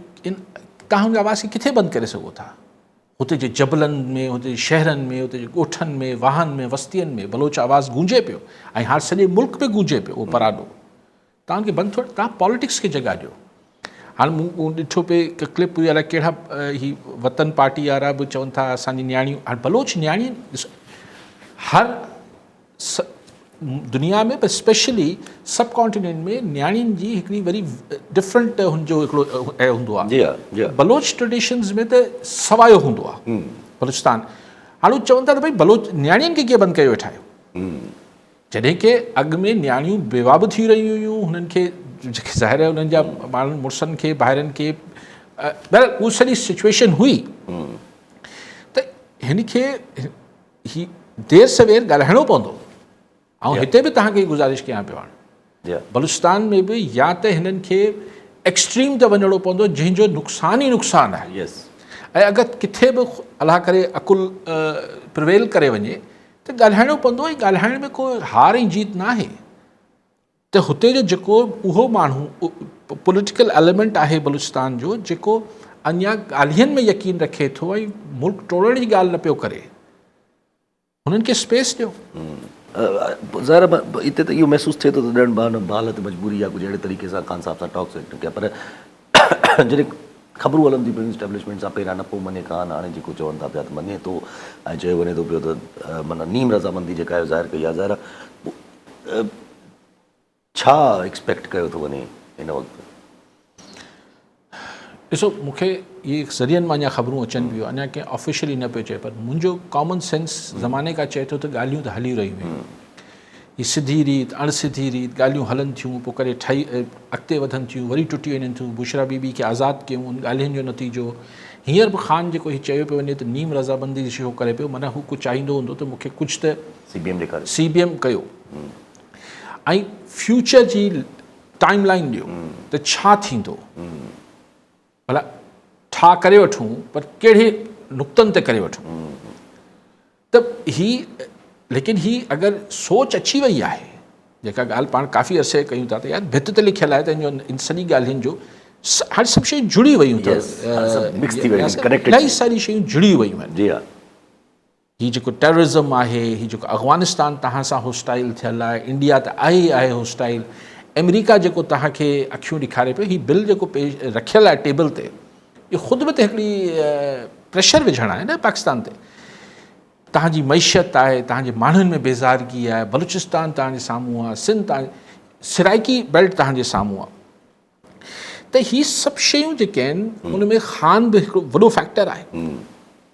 तव्हां हुन आवाज़ खे किथे बंदि करे सघो था? हुते जे जबलनि में, हुते जे शहरनि में, हुते जे ॻोठनि में, वाहनि में, वस्तियुनि में बलोच आवाज़ गूंजे पियो। ऐं हाणे सॼे मुल्क में गूंजे पियो उहो पराॾो। तव्हांखे बंदि थोरो, तव्हां पॉलिटिक्स खे जॻह ॾियो। हाणे मूं ॾिठो पिए हिकु क्लिप हुई, अलाए कहिड़ा ही वतन पार्टी वारा बि चवनि था असांजी नियाणियूं, हाणे बलोच नियाणियूं ॾिसो हर दुनिया में, पर स्पेशली सब कॉन्टिनेंट में नियाणियुनि जी हिकिड़ी वरी डिफरेंट हुनजो हिकिड़ो हूंदो आहे। बलोच ट्रेडिशन्स में त सवायो हूंदो आहे बलूचिस्तान। हाणे हू चवनि था त भई बलोच नियाणियुनि खे कीअं बंदि कयो वेठा आहियो, जॾहिं की अॻु में नियाणियूं बेवा बि थी रहियूं हुयूं, हुननि खे जेके ज़ाहिर आहे हुननि जा माण्हुनि मुड़ुसनि खे ॿाहिरनि खे, बहरहाल उहा सॼी सिचुएशन हुई। त हिन खे ही देरि सवेर ॻाल्हाइणो पवंदो। ऐं हिते बि तव्हांखे गुज़ारिश कयां पियो, हाणे बलूचिस्तान में बि या त हिननि खे एक्सट्रीम ते वञिणो पवंदो जंहिंजो नुक़सानु ई नुक़सानु आहे। ऐं अगरि किथे बि अलाह करे अकुल प्रिवेल करे वञे त ॻाल्हाइणो पवंदो। ऐं ॻाल्हाइण में को हार ऐं जीत न आहे। त हुते जो जेको उहो माण्हू पॉलिटिकल एलिमेंट आहे बलूचिस्तान जो, जेको अञा ॻाल्हियुनि में यकीन रखे थो ऐं मुल्क टोड़ण जी ॻाल्हि न पियो करे, हुननि खे स्पेस ॾियो। ज़ाहिर हिते त इहो महसूसु थिए थो त ॾियणु बहालत मजबूरी आहे, कुझु अहिड़े तरीक़े सां ख़ान साहब सां टॉक्स कया। पर जॾहिं ख़बरूं हलनि थियूं पियूं इस्टेब्लिशमेंट सां, पहिरियां न पोइ मञे ख़ान, हाणे जेको चवनि था पिया त मञे थो। ऐं चयो वञे थो पियो त माना नीम रज़ामंदी जेका आहे ज़ाहिर कई आहे। ज़ाहिर छा एक्सपेक्ट कयो थो वञे हिन वक़्तु? ॾिसो, मूंखे इहे ज़रियनि मां अञा ख़बरूं अचनि पियूं, अञा कंहिं ऑफिशियली न पियो चए, पर मुंहिंजो कॉमन सेंस ज़माने खां चए थो त ॻाल्हियूं त हली रहियूं आहिनि। हीअ सिधी रीति, अणसिधी रीति, ॻाल्हियूं हलनि थियूं, पोइ करे ठही अॻिते वधनि थियूं, वरी टुटी वञनि थियूं। बुशरा बीबी खे आज़ादु कयूं, उन ॻाल्हियुनि जो नतीजो हींअर बि ख़ान जेको हीउ चयो पियो वञे त नीम रज़ाबंदी शो करे पियो, माना हू कुझु चाहींदो हूंदो त मूंखे कुझु त CBM कयो ऐं फ्यूचर जी टाइम लाइन ॾियो त छा थींदो। भला ठा करे वठूं, पर कहिड़े नुक़्तनि ते करे वठूं। त ही लेकिन ही अगरि सोच अची वई आहे, जेका ॻाल्हि पाण काफ़ी अरसे कयूं था त यार भित ते लिखियलु आहे त इन सॼी ॻाल्हियुनि जो हाणे सभु शयूं जुड़ी वयूं अथव, इलाही सारी शयूं जुड़ी वयूं आहिनि। हीउ जेको टेररिज़म आहे, हीउ जेको अफ़गानिस्तान तव्हां सां होस्टाइल थियलु आहे, इंडिया त आहे ई आहे होस्टाइल, अमेरिका जेको तव्हांखे अखियूं ॾेखारे पियो, हीउ बिल जेको रखियलु आहे टेबल ते, इहो ख़ुदि बि त हिकिड़ी प्रेशर विझणु आहे न पाकिस्तान ते। तव्हांजी मैशियत आहे, तव्हांजे माण्हुनि में बेज़ारगी आहे, बलूचिस्तान तव्हांजे साम्हूं आहे, सिंध सिराइकी बेल्ट तव्हांजे साम्हूं आहे। त हीअ सभु शयूं जेके आहिनि उन में ख़ान बि हिकिड़ो वॾो फैक्टर आहे,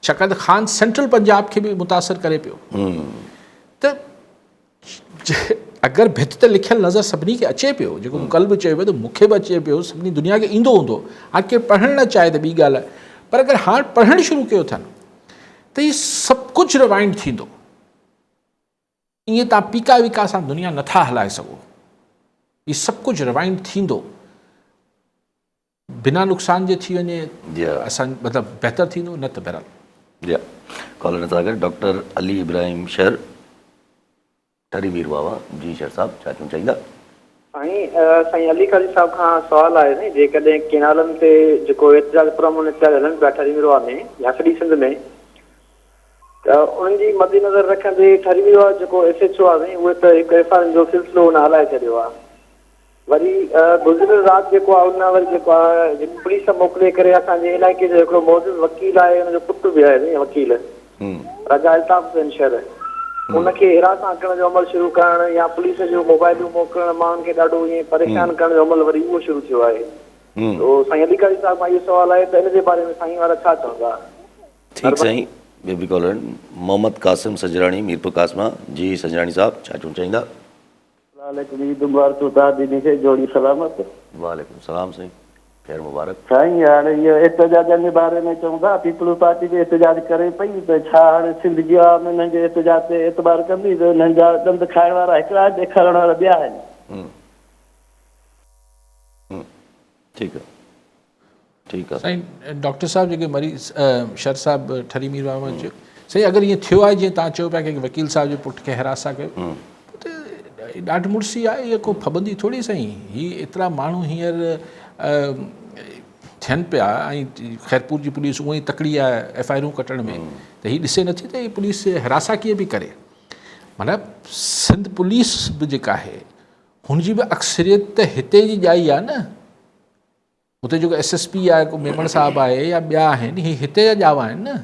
छाकाणि त ख़ान सेंट्रल पंजाब खे बि मुतासिर करे पियो। त अगरि भित ते लिखियलु नज़र सभिनी खे अचे पियो, जेको कल्ह बि चयो पियो त मूंखे बि अचे पियो, सभिनी दुनिया खे ईंदो हूंदो, हाणे केरु पढ़णु न चाहे त ॿी ॻाल्हि आहे, पर अगरि हाणे पढ़णु शुरू कयो अथनि त इहे सभु कुझु रिवाइंड थींदो। ईअं तव्हां पीका वीका सां दुनिया नथा हलाए सघो। ही सभु कुझु रिवाइंड थींदो बिना नुक़सान जे थी वञे असां मतिलबु बहितरु थींदो, न त बहरहाल। कॉलर सां गॾु डॉक्टर अली इब्राहिम शर ठरी मीर बाबा। जी शर साहब, छा चवणु चाहींदा? साईं अली कारी साहब खां सुवालु आहे न, जेकॾहिं केनालनि ते जेको एतिजाज पुरअमन एतिजाज हलनि पिया ठरी मीर बाबा में या सॼी सिंध में, त उन्हनि जी मद्देनज़र रखंदे ठरी मीर बाबा जेको SHO आहे उहे त हिकु FIR जो सिलसिलो हुन हलाए छॾियो आहे। वरी गुज़िरियल राति जेको आहे उन वरी जेको आहे पुलिस मोकिले करे असांजे इलाइक़े जो हिकिड़ो मौजूदु वकील आहे, हुनजो पुटु बि आहे वकील राजा अल्ताफ़ हुसैन शर, उनखे हिरासत करण जो अमल शुरू करणु या पुलिस जो मोबाइलूं मोकिलणु माण्हुनि खे ॾाढो ईअं परेशान करण जो अमल वरी उहो शुरू थियो आहे। तो साईं अली कारी साहब खां इहो सुवालु आहे त इन जे बारे में साईं वारा छा चवंदा? ठीकु साईं। ॿियो बि कॉलर मोहम्मद कासिम सजराणी मीरपुर कासमा। जी सजराणी साहब, छा चवणु चाहींदा? जोड़ी सलामत। वालेकुम सलाम साईं, ख़ैर मुबारक। साईं हाणे इहो एहतजाजनि जे बारे में चऊं था, पीपल्स पार्टी बि एहतजाज करे पई, त छा हाणे सिंध जी आवाम हिननि जे एहतजाज ते एतबार कंदी त हिननि जा ॾंद खाइण वारा हिकिड़ा ॾेखारण वारा ॿिया आहिनि? ठीकु आहे, ठीकु आहे साईं। डॉक्टर साहब जेके मरीज़ शर साहब ठरी मीर बाबा चयो साईं, अगरि ईअं थियो आहे जीअं तव्हां चयो पिया की वकील साहब जे पुट खे हिरासा कयो, ॾाढी मुड़सी आहे, इहा को पाबंदी थोरी साईं। हीअ एतिरा माण्हू हींअर थियनि पिया ऐं ख़ैरपुर जी पुलिस उअं ई तकड़ी आहे FIRूं कटण में, त हीअ ॾिसे नथी त हीअ पुलिस हिरासा कीअं बि करे। माना सिंध पुलिस बि जेका आहे हुनजी बि अक्सरियत त हिते जी ॼाई आहे न, हुते जेको SSP आहे, को मेमण साहब आहे या ॿिया आहिनि, हीअ हिते जा ॼावा आहिनि न।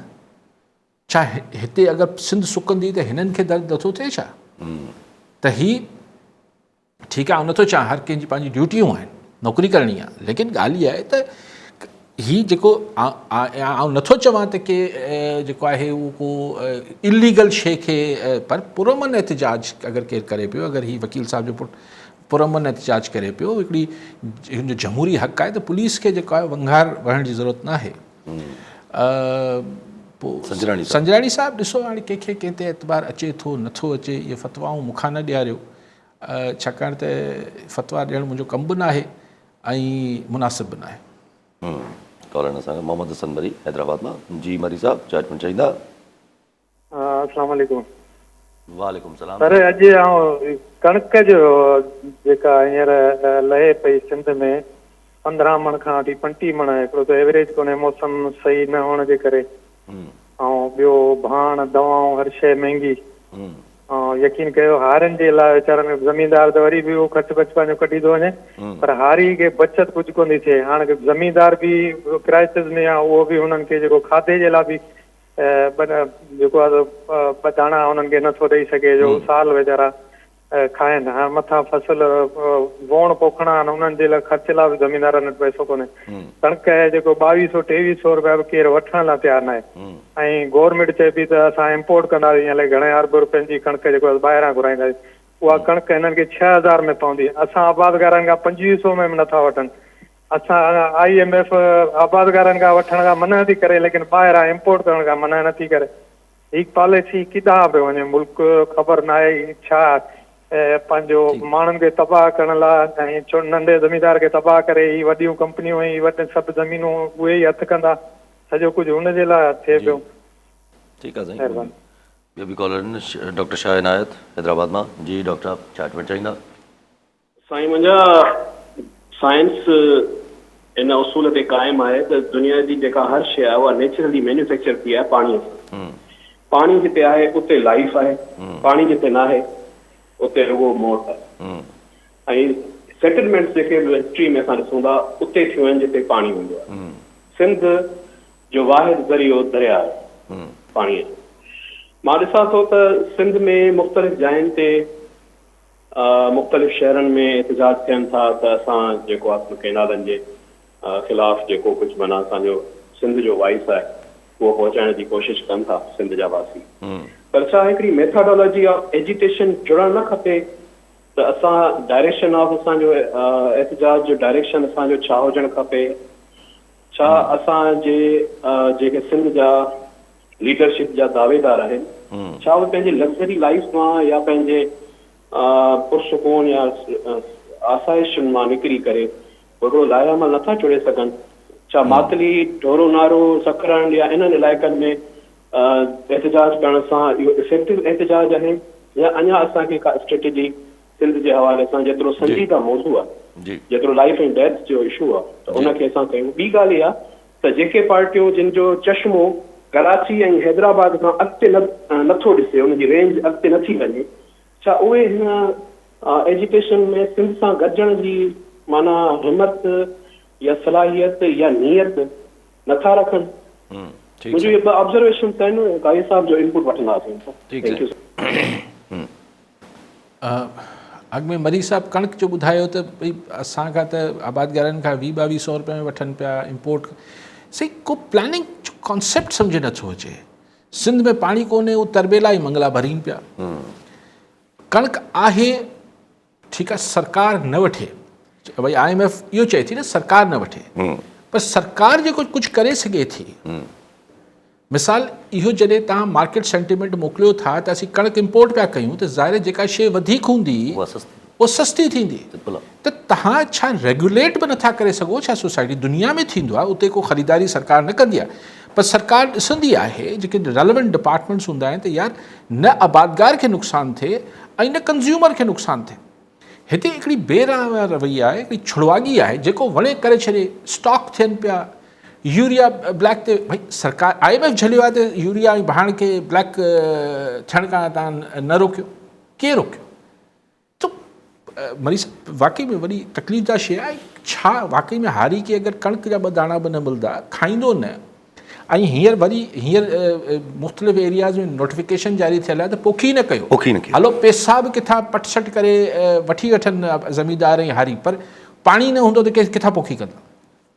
छा हिते अगरि सिंध सुकंदी त हिननि खे दर्द नथो थिए छा? त हीअ ठीकु आहे, नथो चाहियां, हर कंहिंजी पंहिंजी ड्यूटियूं आहिनि, नौकरी करणी आहे, लेकिन ॻाल्हि इहा आहे त हीअ जेको आउं नथो चवां त के जेको आहे उहो को इलीगल शइ खे, पर पुरअमन एहतजाज अगरि केरु करे पियो, अगरि हीअ वकील साहब जो पुटु पुरअमन एहतजाज करे पियो, हिकिड़ी हिनजो जमहूरी हक़ आहे, त पुलिस खे जेको आहे वंगार वहण जी ज़रूरत न आहे। पोइ संजराणी साहब ॾिसो, हाणे कंहिंखे कंहिं ते एतबार अचे थो नथो अचे, इहे फ़तवाऊं मूंखां न ॾियारियो, छाकाणि त फ़तवा ॾियणु मुंहिंजो कमु बि न आहे ऐं मुनासिब बि न आहे। कॉलर असांखे मोहम्मद हसन मरी हैदराबाद मां। जी मरी साहब, छा चवणु चाहींदा? अस्सलाम वालेकुम। वालेकुम सलाम। सर, अॼु आउं कणिक जो जेका हींअर लहे पई सिंध में 15 मण खां वठी 25 मण, हिकिड़ो त एवरेज कोन्हे मौसम सही न हुअण जे करे, ऐं ॿियो भाण दवाऊं हर शइ महांगी, ऐं यकीन कयो हारियुनि जे लाइ वीचारनि ज़मीनदार त वरी बि उहो ख़र्च बच पंहिंजो कढी थो वञे, पर हारी खे बचत कुझु कोन थी थिए। हाणे ज़मीनदार बि क्राइसिस में आहे, उहो बि हुननि खे जेको खाधे जे लाइ बि जेको आहे ॿ दाणा हुननि खे नथो ॾेई सघे, जो साल वीचारा खाइनि। हाणे मथां फसल वोण पोखणा आहिनि, उन्हनि जे लाइ ख़र्च लाइ बि ज़मीनदारनि वटि पैसो कोन्हे। कणिक आहे जेको 2200-2300 रुपया बि केरु वठण लाइ तयारु न आहे, ऐं गवर्नमेंट चए पई त असां इम्पोर्ट कंदासीं, अलाए घणे अरब रुपयनि जी कणिक जेको आहे ॿाहिरां घुराईंदासीं। उहा कणिक हिननि खे 6000 में पवंदी, असां आबादगारनि खां 2500 में बि नथा वठनि। असां IMF आबादगारनि खां वठण खां मना थी करे, लेकिन ॿाहिरां इम्पोर्ट करण खां मना नथी करे। हीअ पॉलिसी किथां पियो वञे मुल्क, ख़बर न आहे छा पंहिंजो माण्हुनि खे तबाह करण लाइ, ऐं नंढे ज़मीनदार खे तबाह करे ही वॾियूं कंपनियूं ऐं वॾे सभु ज़मीनूं उहे ई हथु कंदा, सॼो कुझु हुनजे लाइ थिए पियो। ठीकु आहे साईं। ॿियो बि कॉलर डॉक्टर शाह इनायत हैदराबाद मां। जी डॉक्टर साहब, छा चवणु चाहींदा? साईं, मुंहिंजा साइंस इन उसूल ते क़ाइमु आहे त दुनिया जी जेका हर शइ आहे उहा नेचुरली मैन्युफैक्चर थी आहे पाणीअ सां। पाणी जिते आहे उते लाइफ आहे, पाणी जिते न आहे उते रुगो मौत आहे। ऐं सेटलमेंट्स जेके बि हिस्ट्री में असां ॾिसूं था उते थियूं आहिनि जिते पाणी हूंदो आहे। सिंध जो वाहिद ज़रियो दरिया आहे पाणीअ जो। मां ॾिसां थो त सिंध में मुख़्तलिफ़ जायुनि ते मुख़्तलिफ़ शहरनि में एहतजाज थियनि था त असां जेको आहे केनालनि जे ख़िलाफ़ जेको कुझु माना असांजो सिंध जो वॉइस आहे उहो पहुचाइण जी कोशिशि कनि था सिंध जा वासी। पर छा हिकिड़ी मेथोडोलॉजी ऑफ एजुटेशन जुड़णु न खपे त असां डायरेक्शन ऑफ असांजो एहतजाज जो डायरेक्शन असांजो छा हुजणु खपे? छा असांजे जेके सिंध जा लीडरशिप जा दावेदार आहिनि छा उहे पंहिंजे लग्ज़री लाइफ मां या पंहिंजे पुरसुकून या आसाइशुनि मां निकिरी करे हिकिड़ो लायामल नथा चुड़े सघनि। छा मातली, ढोरो नारो, सखराण या इन्हनि इलाइक़नि में एहतजाज करण सां इहो इफेक्टिव एहतजाज आहे या अञा असांखे का स्ट्रेटेजी सिंध जे हवाले सां जेतिरो संजीदा मौज़ू आहे, जेतिरो लाइफ एंड डेथ जो इशू आहे, त उनखे असां कयूं। ॿी ॻाल्हि इहा त जेके पार्टियूं जिन जो चश्मो कराची ऐं हैदराबाद खां अॻिते नथो ॾिसे, उनजी रेंज अॻिते नथी वञे, छा उहे हिन एजुकेशन में सिंध सां गॾिजण जी माना हिमत या सलाहियत या नियत नथा रखनि? मुंहिंजो इहे ॿ ऑब्जर्वेशन आहिनि, काई साहब जो इनपुट वठंदासीं। Thank U. अॻु में मरी साहब कणिक जो ॿुधायो त भई असांखां त आबादगारनि खां 20-2200 रुपए में वठनि पिया इम्पोर्ट। सही, को प्लानिंग जो कॉन्सेप्ट सम्झ नथो अचे। सिंध में पाणी कोन्हे, उहो तरबेला ई मंगला भरीनि पिया। कणिक आहे, ठीकु आहे, सरकार न वठे, भई IMF इहो चए थी न सरकार न वठे, पर सरकार जेको कुझु करे सघे थी, मिसाल इहो जॾहिं तव्हां मार्केट सेंटिमेंट मोकिलियो था त असीं कणिक इम्पोर्ट पिया कयूं त ज़ाहिर जेका शइ वधीक हूंदी उहा सस्ती थींदी, त तव्हां छा रेगुलेट बि नथा करे सघो छा? सोसाइटी दुनिया में थींदो आहे, उते को ख़रीदारी सरकार न कंदी आहे, पर सरकार ॾिसंदी आहे जेके रेलेवेंट डिपार्टमेंट्स हूंदा आहिनि त यार न आबादगार खे नुक़सानु थिए ऐं न कंज़्यूमर खे नुक़सानु थिए। हिते हिकिड़ी बेरहम रवैया आहे, हिकिड़ी छुड़वागी आहे, जेको वणे करे छॾे, स्टॉक थियनि पिया, यूरिया ब्लैक ते, भई सरकार IMF झलियो आहे त यूरिया ऐं भाण खे ब्लैक थियण खां तव्हां न रोकियो, केरु रोकियो? त मरी वाकई में वॾी तकलीफ़ शइ आहे। छा वाकई में हारी खे अगरि कणिक जा 2 दाणा बि न मिलंदा, खाईंदो न, ऐं हींअर मुख़्तलिफ़ एरियाज़ में नोटिफिकेशन जारी थियल आहे त पोखी न कयो, हलो पैसा बि किथां पटसट करे वठी वठनि ज़मींदार ऐं हारी, पर पाणी न हूंदो त किथां पोखी कंदा?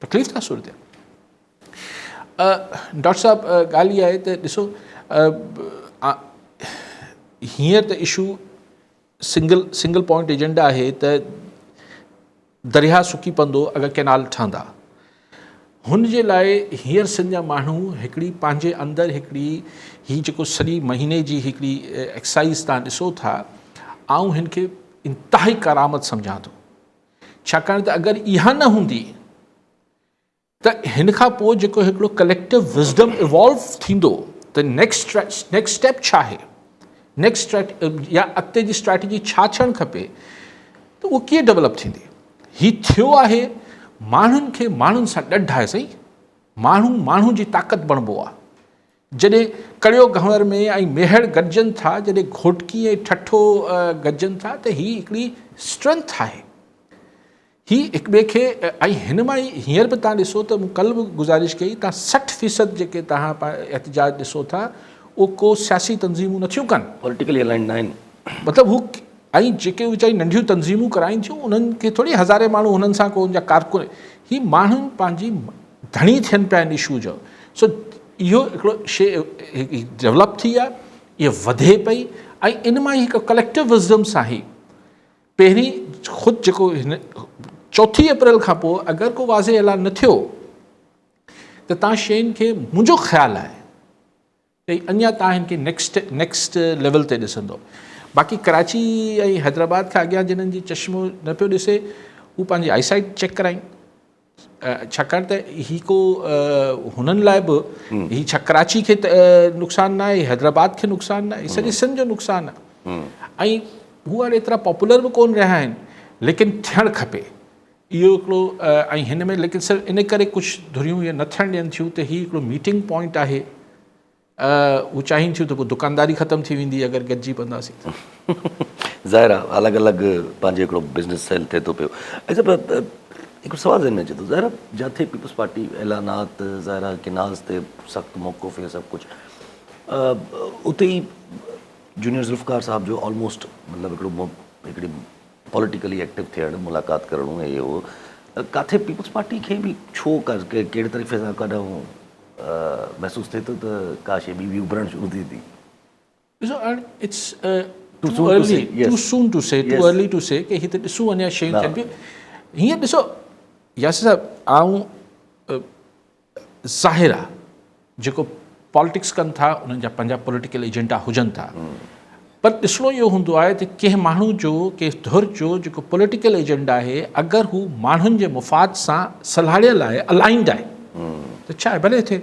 तकलीफ़ था सूरत। डॉक्टर साहब ॻाल्हि इहा आहे त ॾिसो, हींअर त इशू सिंगल पॉइंट एजेंडा आहे त दरिया सुकी पवंदो अगरि कैनाल ठहंदा। हुन जे लाइ हींअर सिंध जा माण्हू हिकिड़ी पंहिंजे अंदरि हिकिड़ी हीअ जेको सॼी महीने जी हिकिड़ी एक्सरसाइज़ तव्हां ॾिसो था, आउं हिन खे इंतिहाई करामत सम्झां थो, छाकाणि त अगरि इहा न हूंदी त हिन खां पोइ जेको हिकिड़ो कलेक्टिव विज़डम इवॉल्व थींदो त नेक्स्ट स्टेप छा आहे, या अॻिते जी स्ट्रैटेजी छा थियणु खपे, त उहो कीअं डेवलप थींदी। हीउ थियो आहे माण्हुनि खे माण्हुनि सां ॾढ आहे। सही, माण्हू जी ताक़त बणिबो आहे जॾहिं कड़ियो गंवर में ऐं मेहड़ गॾिजनि था, जॾहिं घोटकी ऐं ठठो गॾिजनि था, त हीअ हिकिड़ी स्ट्रेंथ आहे। ही हिक ॿिए खे, ऐं हिन मां ई हींअर बि तव्हां ॾिसो त मूं कल्ह बि गुज़ारिश कई, तव्हां 60% जेके तव्हां एहतजाज ॾिसो था उहो को सियासी तंज़ीमूं नथियूं कनि, पॉलिटिकली अलाइंड न आहिनि, मतिलबु हू, ऐं जेके वीचारी नंढियूं तंज़ीमूं कराइनि थियूं उन्हनि खे थोरी हज़ारे माण्हू हुननि सां को उनजा कारकुन, ही माण्हुनि पंहिंजी धणी थियनि पिया इन इशू जो। सो इहो हिकिड़ो शइ डेवलप थी आहे, इहा वधे पई, ऐं इन मां ई हिकु कलेक्टिव विज़डम सां ई पहिरीं ख़ुदि जेको हिन 4 अप्रैल खां पोइ अगरि को वाज़े ऐलान न थियो त तव्हां शयुनि खे, मुंहिंजो ख़्यालु आहे त अञा तव्हां हिन खे नेक्स्ट लेवल ते ॾिसंदो। बाक़ी कराची ऐं हैदराबाद खां अॻियां जिन्हनि जी चश्मो न पियो ॾिसे, हू पंहिंजी आईसाइट चेक कराइनि, छाकाणि त ही को हुननि लाइ बि ही छा कराची खे नुक़सानु न आहे, हैदराबाद खे नुक़सानु न आहे, सॼे सिंध जो नुक़सानु आहे। ऐं हू हाणे एतिरा पॉपुलर बि कोन रहिया आहिनि, लेकिन थियणु खपे इहो हिकिड़ो। ऐं हिन में लेकिन सिर्फ़ु इन करे कुझु धुरियूं इहे न थियणु ॾियनि थियूं त हीउ हिकिड़ो मीटिंग पॉइंट आहे। हू चाहिनि थियूं त पोइ दुकानदारी ख़तमु थी वेंदी अगरि गॾिजी पवंदासीं त। ज़ाहिर आहे अलॻि अलॻि पंहिंजो हिकिड़ो बिज़नेस सेल थिए थो पियो। ऐं सभु हिकिड़ो सुवाल ज़हन में अचे थो, ज़ाहिर आहे जिथे पीपल्स पार्टी ऐलानात, ज़ाहिर आहे किनाज़ ते सख़्तु मौक़ुफ़ इहे सभु कुझु, उते ई जूनियर ज़ुल्फ़कार साहब जो ऑलमोस्ट मतिलबु हिकिड़ी पॉलिटिकली एक्टिव थियणु, मुलाक़ात करणु, ऐं इहो किथे पीपल्स पार्टी खे बि छो कहिड़े तरीक़े सां कॾहिं महसूसु थिए थो त का शइ ॿी उभरणु शुरू थी थी? ॾिसो, इट्स टू सून टू से, टू अर्ली टू से कि हिते ॾिसूं अञा शयूं थियनि पियूं। हीअं ॾिसो यासिर साहब, ज़ाहिर आहे जेको पॉलिटिक्स कनि था उन्हनि जा पंहिंजा पॉलिटिकल एजेंडा हुजनि था, पर ॾिसणो इहो हूंदो आहे त कंहिं माण्हू जो कंहिं धुर जो जेको पॉलिटिकल एजेंडा आहे अगरि हू माण्हुनि जे मुफ़ाद सां सलाहियल आहे, अलाइंड आहे, त छा आहे भले थिए।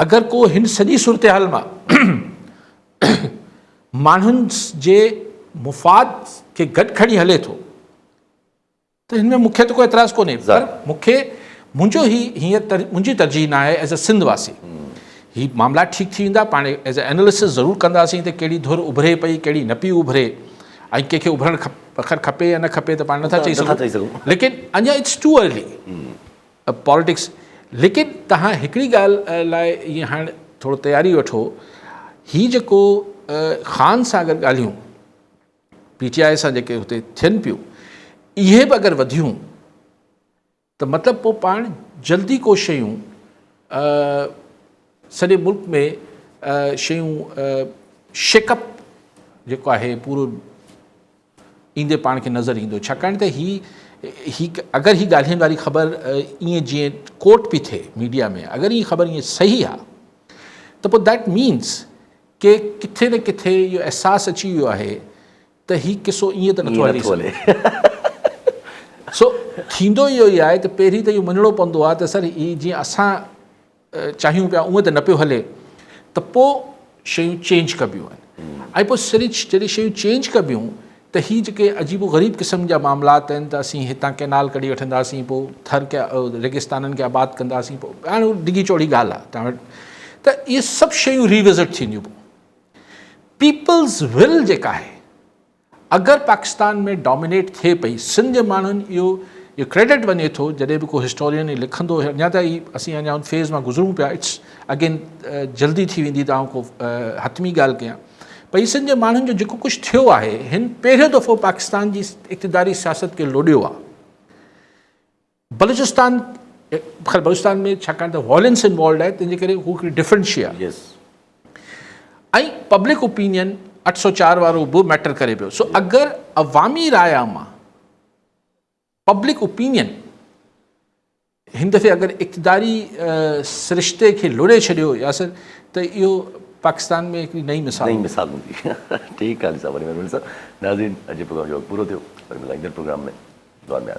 अगरि को हिन सॼी सूरत हाल मां माण्हुनि जे मुफ़ाद खे गॾु खणी हले थो त हिन में मूंखे त कोई एतिराज़ु कोन्हे। पर मूंखे मुंहिंजो मुंहिंजी तरजीह न आहे एज़ अ सिंध वासी। ही मामला ठीकु थी वेंदा, पाण एज़ अ एनालिसिस ज़रूरु कंदासीं त कहिड़ी धुर उभरे पई, कहिड़ी न पई उभरे, ऐं कंहिंखे उभरणु खपे या न खपे त पाण नथा चई सघूं। लेकिन अञा इट्स टू अर्ली पॉलिटिक्स। लेकिन तव्हां हिकिड़ी ॻाल्हि लाइ ईअं हाणे थोरो तयारी वठो, ही जेको ख़ान सां अगरि ॻाल्हियूं PTI सां जेके हुते थियनि पियूं, इहे बि अगरि वधियूं त मतिलबु पोइ पाण जल्दी को शयूं सॼे मुल्क में शयूं शेकअप जेको आहे पूरो ईंदे पाण खे नज़र ईंदो। छाकाणि त ही अगरि ही ॻाल्हियुनि वारी ख़बर ईअं जीअं कोट पई थिए मीडिया में, अगरि हीअ ख़बर ईअं सही आहे त पोइ दैट मीन्स के किथे न किथे इहो अहसासु अची वियो आहे त हीउ किसो ईअं त नथो हली सघे। सो थींदो इहो ई आहे त पहिरीं त इहो मञिणो पवंदो आहे त सर हीअ जीअं असां चाहियूं पिया उअं त न पियो हले, त पोइ शयूं चेंज कबियूं आहिनि। ऐं पोइ जॾहिं शयूं चेंज कबियूं त हीअ जेके अजीबो ग़रीब क़िस्म जा मामलात आहिनि, त असीं हितां कैनाल कढी वठंदासीं, पोइ थर खे रेगिस्ताननि खे आबाद कंदासीं, पोइ हाणे डिघी चौड़ी ॻाल्हि आहे तव्हां वटि, त इहे सभु शयूं रिविज़िट थींदियूं। पोइ पीपल्स विल जेका आहे अगरि पाकिस्तान में डोमिनेट थिए पई, सिंध जे माण्हुनि इहो क्रेडिट वञे थो जॾहिं बि को हिस्टोरियन लिखंदो, अञा त असीं अञा उन फेज़ मां गुज़रूं पिया, इट्स अगेन जल्दी थी वेंदी तव्हां को हतमी ॻाल्हि कयां। भई सिंध जे माण्हुनि जो जेको कुझु थियो आहे, हिन पहिरियों दफ़ो पाकिस्तान जी इक़्तिदारी सियासत खे लोॾियो आहे। बलूचिस्तान में छाकाणि त वॉयलेंस इन्वॉल्व आहे, तंहिंजे करे हू हिकिड़ी डिफरेंट शइ आहे। ऐं पब्लिक ओपिनियन 804 वारो बि मैटर करे पियो। सो अगरि अवामी राय मां पब्लिक ओपिनियन हिन दफ़े अगरि इक़्तिदारी सिरिश्ते खे लोड़े छॾियो यासिर, त इहो पाकिस्तान में हिकिड़ी नई मिसाल हूंदी। ठीकु आहे साहब, वरी साहब नाज़रीन, अॼु प्रोग्राम जो पूरो थियो, वरी मिलाईंदड़ प्रोग्राम में दुआ में